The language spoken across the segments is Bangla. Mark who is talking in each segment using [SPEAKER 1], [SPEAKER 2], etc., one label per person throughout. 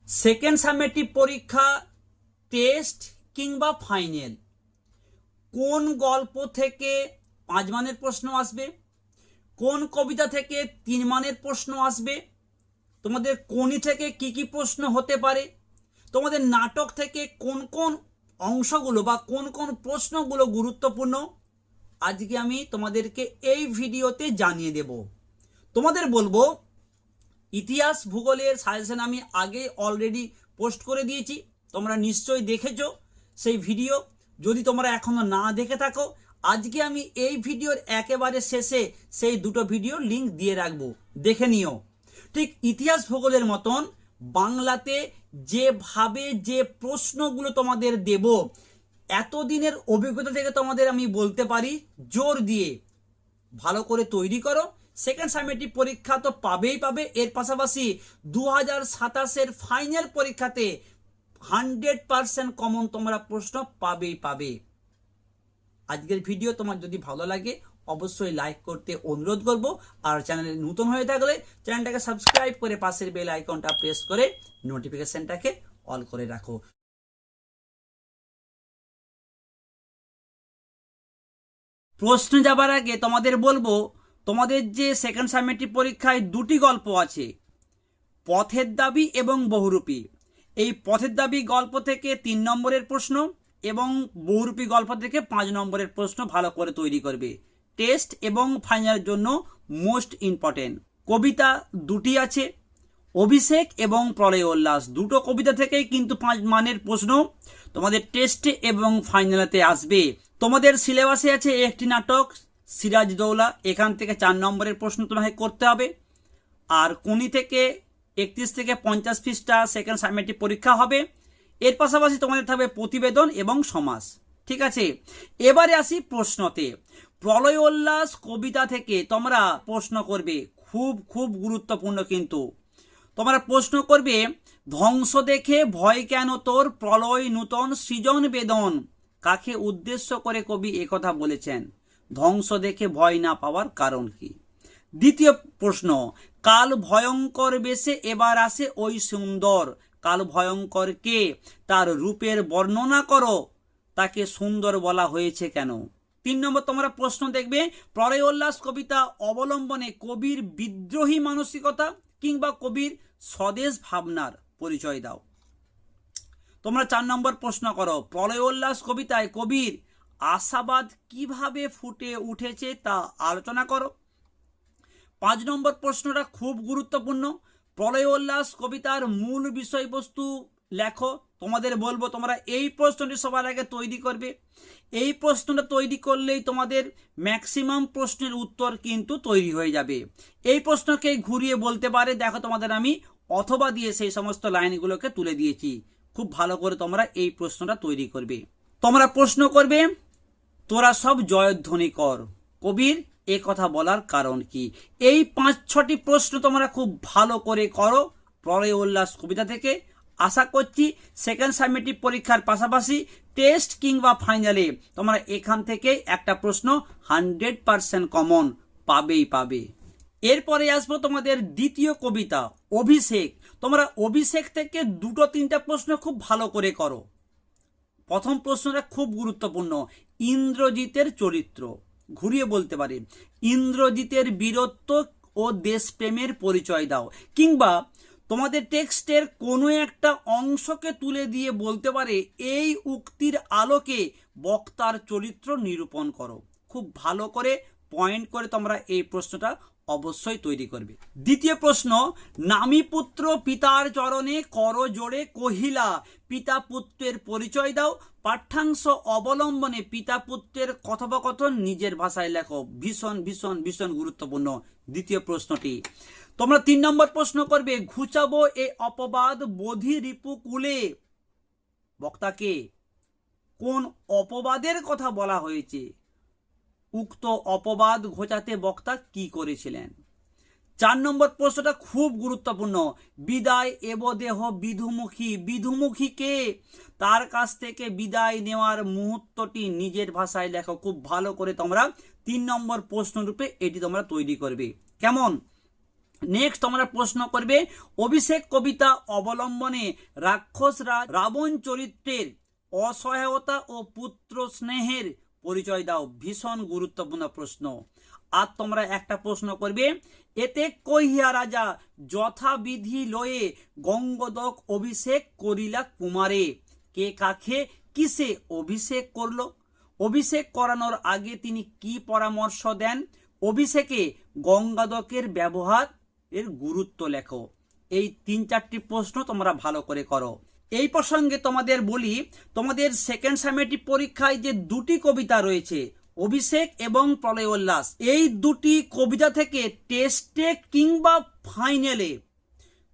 [SPEAKER 1] সেকেন্ড সামেটিভ পরীক্ষা টেস্ট কিংবা ফাইনাল কোন গল্প থেকে 5 মানের প্রশ্ন আসবে, কোন কবিতা থেকে 3 মানের প্রশ্ন আসবে, তোমাদের কোনি থেকে কি কি প্রশ্ন হতে পারে, তোমাদের নাটক থেকে কোন কোন অংশগুলো বা কোন কোন প্রশ্নগুলো গুরুত্বপূর্ণ, আজকে আমি তোমাদেরকে এই ভিডিওতে জানিয়ে দেব। তোমাদের বলবো ইতিহাস ভূগোলের সাজেশন আমি আগে অলরেডি পোস্ট করে দিয়েছি, তোমরা নিশ্চয়ই দেখেছো সেই ভিডিও। যদি তোমরা এখনো না দেখে থাকো, আজকে আমি এই ভিডিওর একেবারে শেষে সেই দুটো ভিডিওর লিঙ্ক দিয়ে রাখবো, দেখে নিও। ঠিক ইতিহাস ভূগোলের মতন বাংলাতে যেভাবে যে প্রশ্নগুলো তোমাদের দেব, এতদিনের অভিজ্ঞতা থেকে তোমাদের আমি বলতে পারি জোর দিয়ে ভালো করে তৈরি করো। সেকেন্ড সামেটিভ পরীক্ষা তো পাবেই পাবে, এর পাশাপাশি 2027-এর ফাইনাল পরীক্ষাতে 100% কমন তোমরা প্রশ্ন পাবেই পাবে। আজকের ভিডিও তোমার যদি ভালো লাগে অবশ্যই লাইক করতে অনুরোধ করব, আর চ্যানেলে নতুন হয়ে থাকলে চ্যানেলটাকে সাবস্ক্রাইব করে পাশের বেল আইকনটা প্রেস করে নোটিফিকেশনটাকে অল করে রাখো। প্রশ্ন যাবার আগে তোমাদের বলবো, তোমাদের যে সেকেন্ড সামেটিভ পরীক্ষায় দুটি গল্প আছে, পথের দাবি এবং বহুরূপী। এই পথের দাবি গল্প থেকে 3 নম্বরের প্রশ্ন এবং বহুরূপী গল্প থেকে 5 নম্বরের প্রশ্ন ভালো করে তৈরি করবে। টেস্ট এবং ফাইনালের জন্য মোস্ট ইম্পর্টেন্ট। কবিতা দুটি আছে, অভিষেক এবং প্রলয় উল্লাস, দুটো কবিতা থেকেই কিন্তু 5 মানের প্রশ্ন তোমাদের টেস্টে এবং ফাইনালেতে আসবে। তোমাদের সিলেবাসে আছে একটি নাটক সিরাজদৌলা, এখান থেকে 4 নম্বরের প্রশ্ন তোমাকে করতে হবে। আর কোনি থেকে 31 থেকে 50 পৃষ্ঠা সেকেন্ড সামেটিভ পরীক্ষা হবে। এর পাশাপাশি তোমাদের থাকবে প্রতিবেদন এবং সমাস। ঠিক আছে, এবারে আসি প্রশ্নতে। প্রলয় উল্লাস কবিতা থেকে তোমরা প্রশ্ন করবে, খুব খুব গুরুত্বপূর্ণ কিন্তু। তোমরা প্রশ্ন করবে, ধ্বংস দেখে ভয় কেন তোর, প্রলয় নূতন সৃজন বেদন, কাকে উদ্দেশ্য করে কবি একথা বলেছেন? ধ্বংস দেখে ভয় না পাওয়ার কারণ কি? দ্বিতীয় প্রশ্ন, কাল ভয়ঙ্কর বেশে এবার আসে ওই সুন্দর, কাল ভয়ঙ্কর কে, তার রূপের বর্ণনা করো, তাকে সুন্দর বলা হয়েছে কেন? 3 নম্বর তোমরা প্রশ্ন দেখবে, প্রলয় উল্লাস কবিতা অবলম্বনে কবির বিদ্রোহী মানসিকতা কিংবা কবির স্বদেশ ভাবনার পরিচয় দাও। তোমরা 4 নম্বর প্রশ্ন করো, প্রলয় উল্লাস কবিতায় কবির আশাবাদ কিভাবে ফুটে উঠেছে তা আলোচনা করো। 5 নম্বর প্রশ্নটা খুব গুরুত্বপূর্ণ, প্রলয় উল্লাস কবিতার মূল বিষয়বস্তু লেখো। তোমাদের বলবো তোমরা এই প্রশ্নটি সবার আগে তৈরি করবে। এই প্রশ্নটা তৈরি করলেই তোমাদের ম্যাক্সিমাম প্রশ্নের উত্তর কিন্তু তৈরি হয়ে যাবে। এই প্রশ্নকে ঘুরিয়ে বলতে পারে, দেখো তোমাদের আমি অথবা দিয়ে সেই সমস্ত লাইনগুলোকে তুলে দিয়েছি। খুব ভালো করে তোমরা এই প্রশ্নটা তৈরি করবে। তোমরা প্রশ্ন করবে, তোরা সব জয়ধ্বনি কর, কবির এ কথা বলার কারণ কি? এই 5-6টি প্রশ্ন তোমরা খুব ভালো করে করো প্রলয় উল্লাস কবিতা থেকে। আশা করছি সেকেন্ড সামেটিভ পরীক্ষার পাশাপাশি টেস্ট কিংবা ফাইনালে তোমরা এখান থেকে একটা প্রশ্ন 100% কমন পাবেই পাবে। এরপরে আসবো তোমাদের দ্বিতীয় কবিতা অভিষেক। তোমরা অভিষেক থেকে 2-3টা প্রশ্ন খুব ভালো করে করো। প্রথম প্রশ্নটা খুব গুরুত্বপূর্ণ, ইন্দ্রজিতের চরিত্র। ঘুরিয়ে বলতে পারে, ইন্দ্রজিতের বীরত্ব ও দেশপ্রেমের পরিচয় দাও, কিংবা তোমাদের টেক্সটের কোনো একটা অংশকে তুলে দিয়ে বলতে পারে, এই উক্তির আলোকে বক্তার চরিত্র নিরূপণ করো। খুব ভালো করে পয়েন্ট করে তোমরা এই প্রশ্নটা অবশ্যই তৈরি করবে। দ্বিতীয় প্রশ্ন, নামী পুত্র পিতার চরণে কর জোড়ে কহিলা, পিতা পুত্রের পরিচয় দাও, পাঠ্যাংশ অবলম্বনে পিতা পুত্রের কথোপকথন নিজের ভাষায় লেখো। ভীষণ ভীষণ ভীষণ গুরুত্বপূর্ণ দ্বিতীয় প্রশ্নটি। তোমরা 3 নম্বর প্রশ্ন করবে, ঘুচাবো এ অপবাদ বোধি রিপু কুলে, বক্তাকে কোন অপবাদের কথা বলা হয়েছে? উক্ত অপবাদ ঘোচাতে বক্তা কি করেছিলেন? 4 নম্বর প্রশ্নটা খুব গুরুত্বপূর্ণ, বিদায় এব দেহ বিধুমুখী, বিধুমুখী কে, তার কাছ থেকে বিদায় নেওয়ার মুহূর্তটি নিজের ভাষায় লেখো। খুব ভালো করে তোমরা 3 নম্বর প্রশ্ন রূপে এটি তোমরা তৈরি করবে। কেমন? নেক্সট তোমরা প্রশ্ন করবে অভিষেক কবিতা অবলম্বনে রাক্ষসরা রাবণ চরিত্রের অসহায়তা ও পুত্র স্নেহের পরিচয় দাও। ভীষণ গুরুত্বপূর্ণ প্রশ্ন। আর তোমরা একটা প্রশ্ন করবে এতে কহিয়া রাজা যথাবিধি লয়ে গঙ্গদক অভিষেক করিলা কুমারে। কে কাকে কিসে অভিষেক করলো? অভিষেক করানোর আগে তিনি কি পরামর্শ দেন? অভিষেকে গঙ্গাদকের ব্যবহার এর গুরুত্ব লেখো। এই 3-4টি প্রশ্ন তোমরা ভালো করে করো। এই প্রসঙ্গে তোমাদের বলি, তোমাদের সেকেন্ড সামেটিভ পরীক্ষায় যে 2টি কবিতা রয়েছে অভিষেক এবং প্রলয় উল্লাস, এই 2টি কবিতা থেকে টেস্টে কিংবা ফাইনালে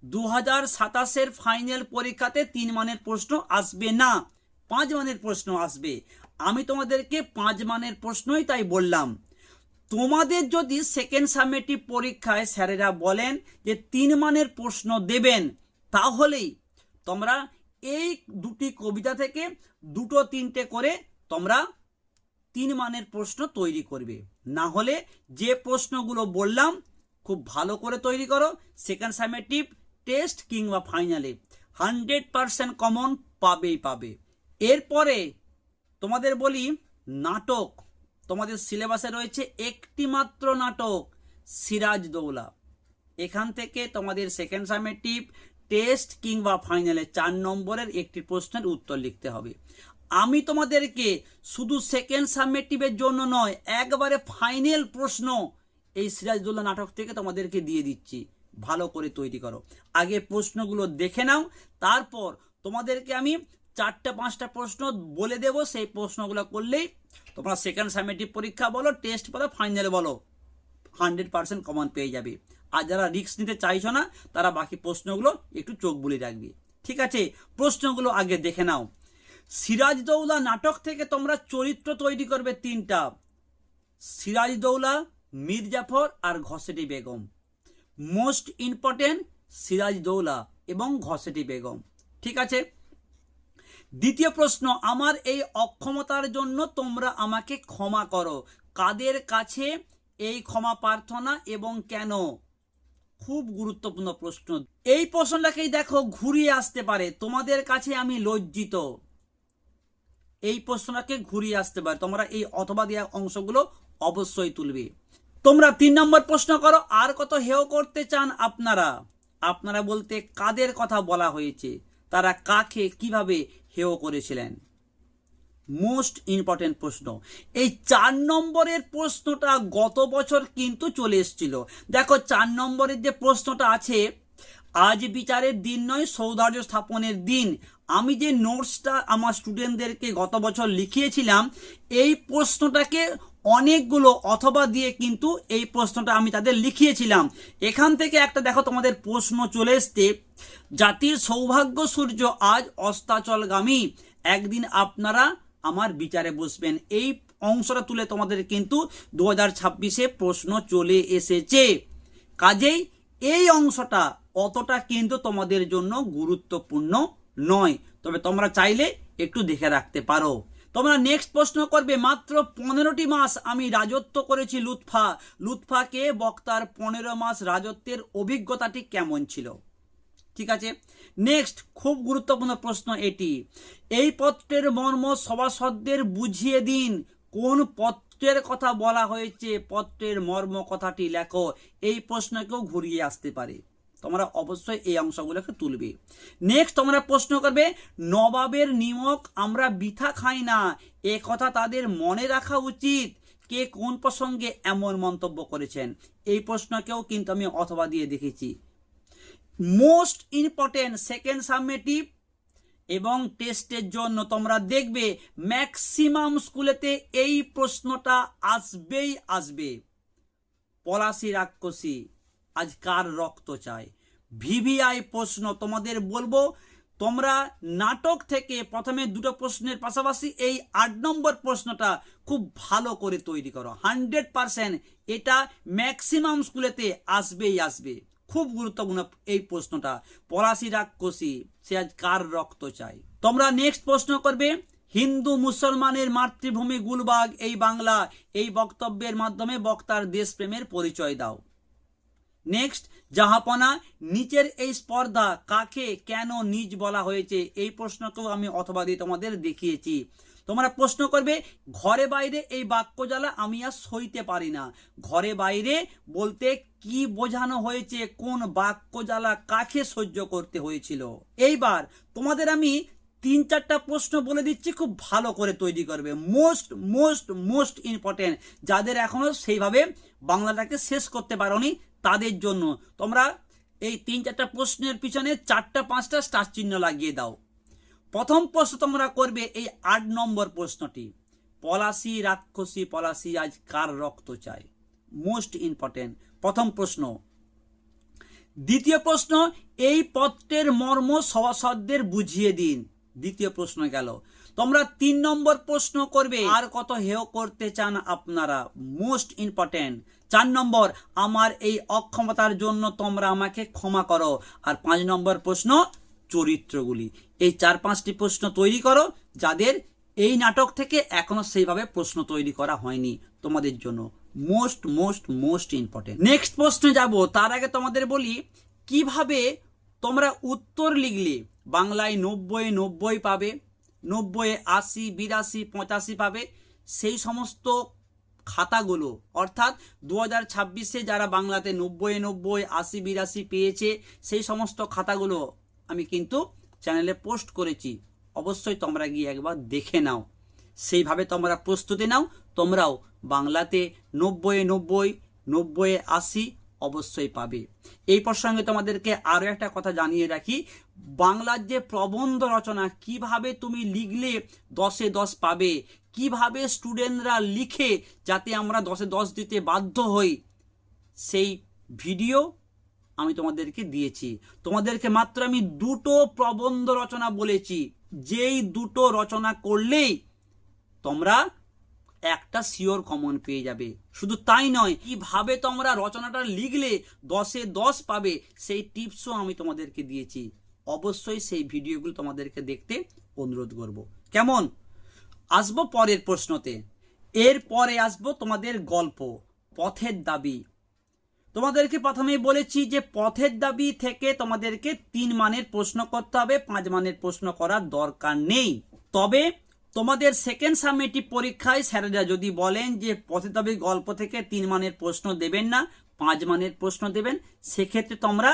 [SPEAKER 1] 2027-এর ফাইনাল পরীক্ষাতে 3 মানের প্রশ্ন আসবে না, 5 মানের প্রশ্ন আসবে। আমি তোমাদেরকে 5 মানের প্রশ্নই তাই বললাম। তোমাদের যদি সেকেন্ড সামেটিভ পরীক্ষায় স্যারেরা বলেন যে 3 মানের প্রশ্ন দেবেন, তাহলেই তোমরা এই 2টি কবিতা থেকে 2-3টে করে তোমরা 3 মানের প্রশ্ন তৈরি করবে। না হলে যে প্রশ্নগুলো বললাম খুব ভালো করে তৈরি করো, সেকেন্ড সামেটিভ টেস্ট কিংবা ফাইনালে 100% কমন পাবেই পাবে। এরপরে তোমাদের বলি নাটক। তোমাদের সিলেবাসে রয়েছে একটি মাত্র নাটক, সিরাজদৌলা। এখান থেকে তোমাদের সেকেন্ড সামেটিভ টেস্ট কিংবা ফাইনালে 4 নম্বরের একটি প্রশ্নের উত্তর লিখতে হবে। আমি তোমাদেরকে শুধু সেকেন্ড সামেটিভের জন্য নয়, একবারে ফাইনাল প্রশ্ন এই সিরাজদৌলা নাটক থেকে তোমাদেরকে দিয়ে দিচ্ছি। ভালো করে তৈরি করো। আগে প্রশ্নগুলো দেখে নাও, তারপর তোমাদেরকে আমি 4-5টা প্রশ্ন বলে দেব। সেই প্রশ্নগুলো করলেই তোমরা সেকেন্ড সামেটিভ পরীক্ষা বলো, টেস্ট বলো, ফাইনাল বলো, 100% কমন পেয়ে যাবে। আর যারা রিস্ক নিতে চাইছো না তারা বাকি প্রশ্নগুলো একটু চোখ বুলিয়ে রাখবে। ঠিক আছে, প্রশ্নগুলো আগে দেখে নাও। সিরাজদৌলা নাটক থেকে তোমরা চরিত্র তৈরি করবে 3টা, সিরাজদৌলা, মির্জাফর আর ঘসেটি বেগম। মোস্ট ইম্পর্টেন্ট সিরাজদৌলা এবং ঘসেটি বেগম। ঠিক আছে। দ্বিতীয় প্রশ্ন, আমার এই অক্ষমতার জন্য তোমরা আমাকে ক্ষমা করো। কাদের কাছে এই ক্ষমা প্রার্থনা এবং কেন? খুব গুরুত্বপূর্ণ প্রশ্ন। এই প্রশ্নটাকেই দেখো ঘুরিয়ে আসতে পারে, তোমাদের কাছে আমি লজ্জিত। এই প্রশ্নটাকে ঘুরিয়ে আসতে পারে। তোমরা এই অথবা দেওয়া অংশগুলো অবশ্যই তুলবে। তোমরা 3 নম্বর প্রশ্ন করো, আর কত হেয় করতে চান আপনারা? আপনারা বলতে কাদের কথা বলা হয়েছে, তারা কাকে কিভাবে হেয় করেছিলেন? মোস্ট ইম্পর্টেন্ট প্রশ্ন। এই 4 নম্বরের প্রশ্নটা গত বছর কিন্তু চলে এসেছিল। দেখো 4 নম্বরের যে প্রশ্নটা আছে, আজ বিচারের দিন নয় সৌহার্দ্য স্থাপনের দিন। আমি যে নোটসটা আমার স্টুডেন্টদেরকে গত বছর লিখিয়েছিলাম, এই প্রশ্নটাকে অনেকগুলো অথবা দিয়ে কিন্তু এই প্রশ্নটা আমি তাদের লিখিয়েছিলাম। এখান থেকে একটা দেখো তোমাদের প্রশ্ন চলে এসছে, জাতির সৌভাগ্য সূর্য আজ অস্তাচলগামী, একদিন আপনারা আমার বিচারে বসবেন। এই অংশটা তুলে তোমাদের কিন্তু 2026-এ প্রশ্ন চলে এসেছে। কাজেই এই অংশটা অতটা কিন্তু তোমাদের জন্য গুরুত্বপূর্ণ নয়, তবে তোমরা চাইলে একটু দেখে রাখতে পারো। তোমরা নেক্সট প্রশ্ন করবে, মাত্র 15টি মাস আমি রাজত্ব করেছি লুৎফা। লুৎফাকে বক্তার 15 মাস রাজত্বের অভিজ্ঞতাটি কেমন ছিল? ঠিক আছে। নেক্সট খুব গুরুত্বপূর্ণ প্রশ্ন এটি, এই পত্রের মর্ম সভাসদদের বুঝিয়ে দিন। কোন পত্রের কথা বলা হয়েছে, পত্রের মর্ম কথাটি লেখো। এই প্রশ্নকেও ঘুরিয়ে আসতে পারে, তোমরা অবশ্যই এই অংশগুলোকে তুলবে। নেক্সট তোমরা প্রশ্ন করবে, নবাবের নিমক আমরা বৃথা খাই না, এ কথা তাদের মনে রাখা উচিত। কে কোন প্রসঙ্গে এমন মন্তব্য করেছেন? এই প্রশ্নকেও কিন্তু আমি অথবা দিয়ে দেখেছি। মোস্ট ইম্পর্টেন্ট সেকেন্ড সামেটিভ এবং টেস্টের জন্য তোমরা দেখবে ম্যাক্সিমাম স্কুলেতে এই প্রশ্নটা আসবেই আসবে। পলাশী রাক্ষসী আজ কার রক্ত চায়? ভিভিআই প্রশ্ন তোমাদের বলবো, তোমরা নাটক থেকে প্রথমে 2টো প্রশ্নের পাশাপাশি এই 8 নম্বর প্রশ্নটা খুব ভালো করে তৈরি করো। 100% এটা ম্যাক্সিমাম স্কুলেতে আসবেই আসবে। খুব গুরুত্বপূর্ণ এই প্রশ্নটা, পলাশী রাক্ষসী সে আজ কার রক্ত চায়। তোমরা নেক্সট প্রশ্ন করবে, হিন্দু মুসলমানের মাতৃভূমি গুলবাগ এই বাংলা, এই বক্তব্যের মাধ্যমে বক্তার দেশপ্রেমের পরিচয় দাও। নেক্সট, জাহাপনা, নিচের এই স্পর্ধা কাকে কেন নিজ বলা হয়েছে, এই প্রশ্নকেও আমি অথবা দিয়ে তোমাদের দেখিয়েছি। তোমরা প্রশ্ন করবে ঘরে বাইরে এই বাক্য জ্বালা আমি আর সইতে পারি না। ঘরে বাইরে বলতে কি বোঝানো হয়েছে, কোন বাক্য জ্বালা কাকে সহ্য করতে হয়েছিল। এইবার তোমাদের আমি 3-4টা প্রশ্ন বলে দিচ্ছি, খুব ভালো করে তৈরি করবে। মোস্ট মোস্ট মোস্ট ইম্পর্টেন্ট, যাদের এখনো সেইভাবে বাংলাটাকে শেষ করতে পারোনি তাদের জন্য। তোমরা এই 3-4টা প্রশ্নের পিছনে 4টা-5টা স্টার চিহ্ন লাগিয়ে দাও। প্রথম প্রশ্ন তোমরা করবে এই 8 নম্বর প্রশ্নটি, পলাশী রাক্ষসী পলাশী আজ কার রক্ত চায়। মোস্ট ইম্পর্টেন্ট প্রথম প্রশ্ন। দ্বিতীয় প্রশ্ন, এই পত্রের মর্ম সভাসদদের বুঝিয়ে দিন। দ্বিতীয় প্রশ্ন গেল। তোমরা 3 নম্বর প্রশ্ন করবে আর কত হেয় করতে চান আপনারা। Most important. 4 নম্বর, আমার এই অক্ষমতার জন্য তোমরা আমাকে ক্ষমা করো। আর 5 নম্বর প্রশ্ন, চরিত্রগুলি। এই 4-5টি প্রশ্ন তৈরি করো, যাদের এই নাটক থেকে এখনো সেইভাবে প্রশ্ন তৈরি করা হয়নি তোমাদের জন্য। Most most most important. Next প্রশ্নে যাব, তার আগে তোমাদের বলি কিভাবে তোমরা উত্তর লিখলে বাংলায় 90 পাবে, 90, 80, 82, 85 পাবে। সেই সমস্ত খাতাগুলো, অর্থাৎ 2026-এ যারা বাংলাতে 90, 80, 82 পেয়েছে, সেই সমস্ত খাতাগুলো আমি কিন্তু চ্যানেলে পোস্ট করেছি। অবশ্যই তোমরা গিয়ে একবার দেখে নাও, সেইভাবে তোমরা প্রস্তুতি নাও। তোমরাও বাংলাতে 90, 80 অবশ্যই পাবে। এই প্রসঙ্গে তোমাদেরকে আরও একটা কথা জানিয়ে রাখি, বাংলার যে প্রবন্ধ রচনা কিভাবে তুমি লিখলে 10-এ 10 পাবে, কিভাবে স্টুডেন্টরা লিখে যাতে আমরা 10-এ 10 দিতে বাধ্য হই, সেই ভিডিও আমি তোমাদেরকে দিয়েছি। তোমাদেরকে মাত্র আমি 2টো প্রবন্ধ রচনা বলেছি, যেই 2টো রচনা করলেই তোমরা একটা শিওর কমন পেয়ে যাবে। শুধু তাই নয়, কিভাবে তোমরা রচনাটা লিখলে 10-এ 10 পাবে সেই টিপসও আমি তোমাদেরকে দিয়েছি। অবশ্যই সেই ভিডিওগুলো তোমাদেরকে দেখতে অনুরোধ করব। কেমন? আসবো পরের প্রশ্নতে। এরপরে আসবো তোমাদের গল্প পথের দাবি। তোমাদেরকে প্রথমেই বলেছি যে পথের দাবি থেকে তোমাদেরকে 3 মানের প্রশ্ন করতে হবে, 5 মানের প্রশ্ন করার দরকার নেই। তবে তোমাদের সেকেন্ড সামেটিভ পরীক্ষায় স্যারেরা যদি বলেন যে পথের দাবি গল্প থেকে 3 মানের প্রশ্ন দেবেন না, 5 মানের প্রশ্ন দেবেন, সেক্ষেত্রে তোমরা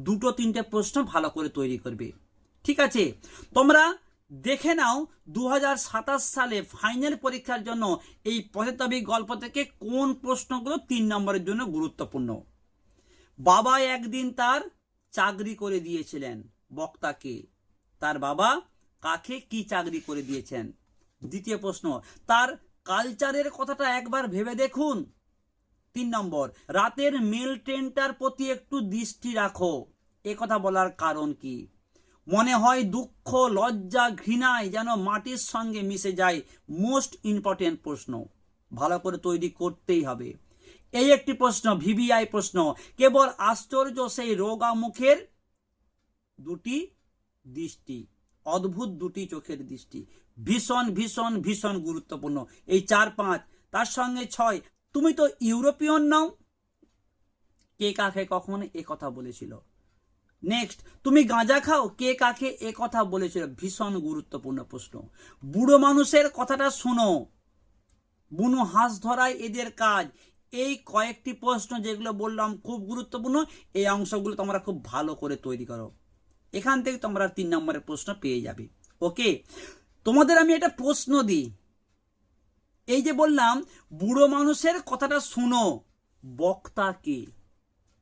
[SPEAKER 1] 2-3টে প্রশ্ন ভালো করে তৈরি করবে। ঠিক আছে? তোমরা দেখে নাও 2027 সালে ফাইনাল পরীক্ষার জন্য এই পথের দাবি গল্প থেকে কোন প্রশ্নগুলো 3 নম্বরের জন্য গুরুত্বপূর্ণ। বাবা একদিন তার চাকরি করে দিয়েছিলেন। বক্তাকে, তার বাবা কাকে কি চাকরি করে দিয়েছেন। দ্বিতীয় প্রশ্ন, তার কালচারের কথাটা একবার ভেবে দেখুন। 3 নম্বর, রাতের মেল ট্রেনটার প্রতি একটু দৃষ্টি রাখো। এ কথা বলার কারণ কি? মনে হয় দুঃখ, লজ্জা, ঘৃণায় যেন মাটির সঙ্গে মিশে যায়। মোস্ট ইম্পর্টেন্ট প্রশ্ন, ভালো করে তৈরি করতেই হবে। এই একটি প্রশ্ন, ভিভিআই প্রশ্ন, কেবল আশ্চর্য সেই রোগা মুখের 2টি দৃষ্টি, অদ্ভুত 2টি চোখের দৃষ্টি। ভীষণ ভীষণ ভীষণ গুরুত্বপূর্ণ। এই 4-5, তার সঙ্গে 6, তুমি তো ইউরোপিয়ান নাও, কে কাকে কখন এ কথা বলেছিল। নেক্সট, তুমি গাঁজা খাও, কে কাকে এ কথা বলেছিল। ভীষণ গুরুত্বপূর্ণ প্রশ্ন। বুড়ো মানুষের কথাটা শোনো, বুনো হাঁস ধরাই এদের কাজ। এই কয়েকটি প্রশ্ন যেগুলো বললাম খুব গুরুত্বপূর্ণ, এই অংশগুলো তোমরা খুব ভালো করে তৈরি করো। এখান থেকে তোমরা 3 নম্বরের প্রশ্ন পেয়ে যাবে। ওকে, তোমাদের আমি একটা প্রশ্ন দিই। এই যে বললাম বুড়ো মানুষের কথাটা শুনো, বক্তা কে?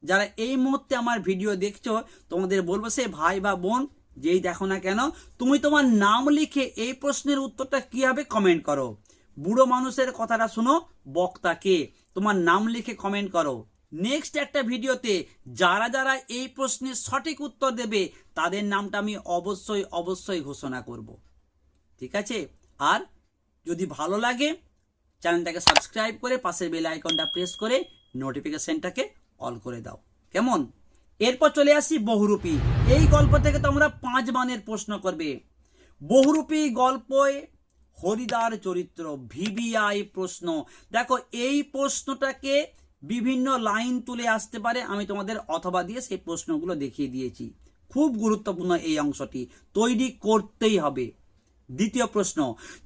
[SPEAKER 1] যারা এই মুহূর্তে আমার ভিডিও দেখছো, তোমাদের বলবো সে ভাই বা বোন যেই দেখো না কেন, তুমি তোমার নাম লিখে এই প্রশ্নের উত্তরটা কি হবে কমেন্ট করো। বুড়ো মানুষের কথাটা শুনো, বক্তা কে? তোমার নাম লিখে কমেন্ট করো। নেক্সট একটা ভিডিওতে যারা যারা এই প্রশ্নের সঠিক উত্তর দেবে তাদের নামটা আমি অবশ্যই অবশ্যই ঘোষণা করব। ঠিক আছে? আর যদি ভালো লাগে চ্যানেলটাকে সাবস্ক্রাইব করে পাশের বেল আইকনটা প্রেস করে নোটিফিকেশনটাকে অল করে দাও। কেমন? এরপর চলে আসি বহুরূপী। এই গল্প থেকে তোমরা 5 মানের প্রশ্ন করবে। বহুরূপী গল্পে হরিদার চরিত্র, ভিভিআই প্রশ্ন। দেখো এই প্রশ্নটাকে বিভিন্ন লাইন তুলে আসতে পারে, আমি তোমাদের অথবা দিয়ে সেই প্রশ্নগুলো দেখিয়ে দিয়েছি। খুব গুরুত্বপূর্ণ এই অংশটি, তৈরি করতেই হবে। দ্বিতীয় প্রশ্ন,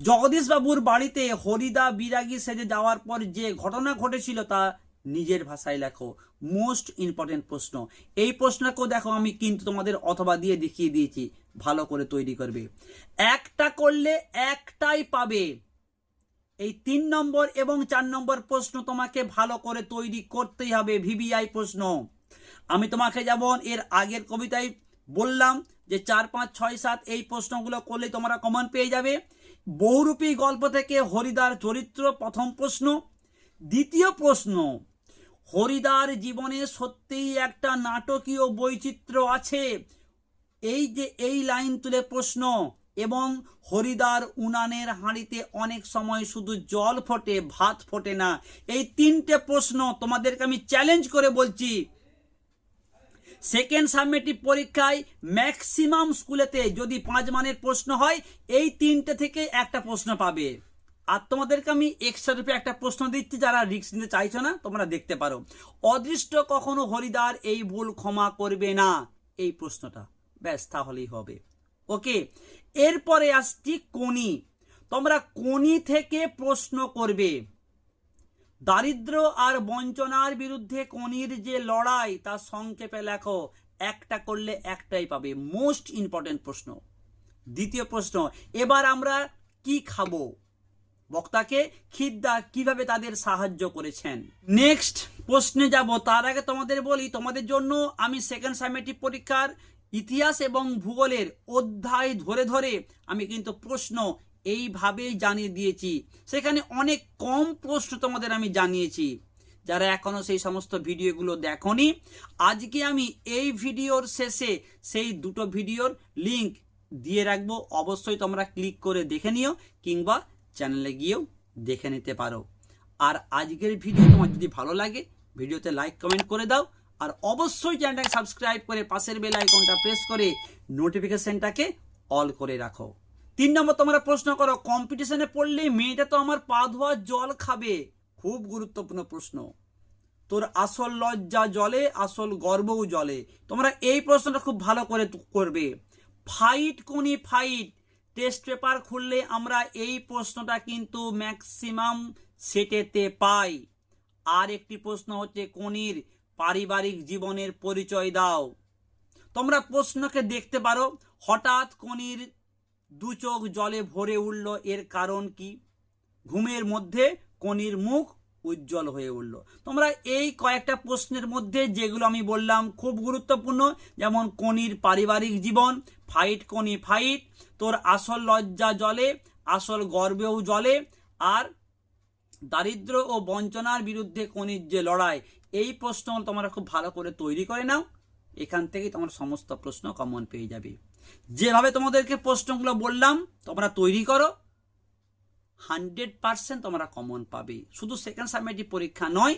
[SPEAKER 1] জগদীশ বাবুর বাড়িতে হরিদা বিরাগী সেজে যাওয়ার পর যে ঘটনা ঘটেছিল তা নিজের ভাষায় লেখো। মোস্ট ইম্পর্টেন্ট প্রশ্ন। এই প্রশ্নকেও দেখো আমি কিন্তু তোমাদের অথবা দিয়ে দেখিয়ে দিয়েছি, ভালো করে তৈরি করবে। একটা করলে একটাই পাবে। এই 3 নম্বর এবং 4 নম্বর প্রশ্ন তোমাকে ভালো করে তৈরি করতেই হবে, ভিভিআই প্রশ্ন। আমি তোমাকে যেমন এর আগের কবিতায় বললাম যে 4, 5, 6, 7 এই প্রশ্নগুলো করলে তোমরা কমন পেয়ে যাবে। বহুরূপী গল্প থেকে হরিদার চরিত্র প্রথম প্রশ্ন। দ্বিতীয় প্রশ্ন, হরিদার জীবনে সত্যিই একটা নাটকীয় বৈচিত্র্য আছে, এই যে এই লাইন তুলে প্রশ্ন। এবং হরিদার উনানের হাঁড়িতে অনেক সময় শুধু জল ফোটে, ভাত ফোটে না। এই 3টে প্রশ্ন তোমাদেরকে আমি চ্যালেঞ্জ করে বলছি, সেকেন্ড সাবমেটিভ পরীক্ষায় ম্যাক্সিমাম স্কুলেতে যদি 5 মানের প্রশ্ন হয়, এই 3টে থেকে একটা প্রশ্ন পাবে। আর তোমাদেরকে আমি এক্সট্রা রূপে একটা প্রশ্ন দিচ্ছি, যারা রিস্ক নিতে চাইছো না তোমরা দেখতে পারো। অদৃষ্ট কখনো হরিদার এই ভুল ক্ষমা করবে না, এই প্রশ্নটা, ব্যাস তাহলেই হবে। ওকে, এরপরে আসছি কোনি। তোমরা কোনি থেকে প্রশ্ন করবে। দারিদ্র আর বঞ্চনার বিরুদ্ধে কোনির যে লড়াই তা সংক্ষেপে লেখো। একটা করলে একটাই পাবে, মোস্ট ইম্পর্টেন্ট প্রশ্ন। দ্বিতীয় প্রশ্ন, এবার আমরা কি খাবো? বক্তাকে খিদ্দা কিভাবে তাদের সাহায্য করেছেন। নেক্সট প্রশ্নে যাব, তার আগে তোমাদের বলি, তোমাদের জন্য আমি সেকেন্ড সাবমেটিভ পরীক্ষার ইতিহাস এবং ভূগোলের অধ্যায় ধরে ধরে আমি কিন্তু প্রশ্ন এইভাবেই জানিয়ে দিয়েছি। সেখানে অনেক কম প্রশ্ন তোমাদের আমি জানিয়েছি। যারা এখনো সেই সমস্ত ভিডিওগুলো দেখোনি, আজকে আমি এই ভিডিওর শেষে সেই দুটো ভিডিওর লিংক দিয়ে রাখবো, অবশ্যই তোমরা ক্লিক করে দেখে নিও, কিংবা চ্যানেলে গিয়েও দেখে নিতে পারো। আর আজকের ভিডিও তোমার যদি ভালো লাগে, ভিডিওতে লাইক কমেন্ট করে দাও, আর অবশ্যই চ্যানেলটাকে সাবস্ক্রাইব করে পাশের বেল আইকনটা প্রেস করে নোটিফিকেশনটাকে অল করে রাখো। 3 নম্বর, তোমরা প্রশ্ন করো, কম্পিটিশনে পড়লে মেয়েটা তো আমার পা ধোয়ার জল খাবে। খুব গুরুত্বপূর্ণ প্রশ্ন। তোর আসল লজ্জা জলে, আসল গর্বও জলে। তোমরা এই প্রশ্নটা খুব ভালো করে করবে। ফাইট কোনি ফাইট, টেস্ট পেপার খুললে আমরা এই প্রশ্নটা কিন্তু ম্যাক্সিমাম সেটেতে পাই। আর একটি প্রশ্ন হচ্ছে কোনির পারিবারিক জীবনের পরিচয় দাও। তোমরা প্রশ্নকে দেখতে পারো, হঠাৎ কোনির 2 চোখ জলে ভরে উঠল, এর কারণ কি? ঘুমের মধ্যে কোনির মুখ উজ্জ্বল হয়ে উঠল। তোমরা এই কয়েকটা প্রশ্নের মধ্যে যেগুলো আমি বললাম খুব গুরুত্বপূর্ণ, যেমন কোনির পারিবারিক জীবন, ফাইট কোনি ফাইট, তোর আসল লজ্জা জলে, আসল গর্বেও জলে, আর দারিদ্র ও বঞ্চনার বিরুদ্ধে কোনির যে লড়াই, এই প্রশ্ন তোমরা খুব ভালো করে তৈরি করে নাও। এখান থেকেই তোমার সমস্ত প্রশ্ন কমন পেয়ে যাবে। যেভাবে তোমাদেরকে প্রশ্নগুলো বললাম তোমরা তৈরি করো, 100% তোমরা কমন পাবে। শুধু সেকেন্ড সাবমেটিভ পরীক্ষা নয়,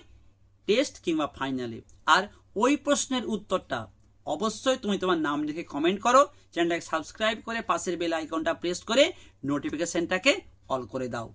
[SPEAKER 1] টেস্ট কিংবা ফাইনালে। আর ওই প্রশ্নের উত্তরটা অবশ্যই তুমি তোমার নাম লিখে কমেন্ট করো, চ্যানেলটাকে সাবস্ক্রাইব করে পাশের বেল আইকনটা প্রেস করে নোটিফিকেশনটাকে অল করে দাও।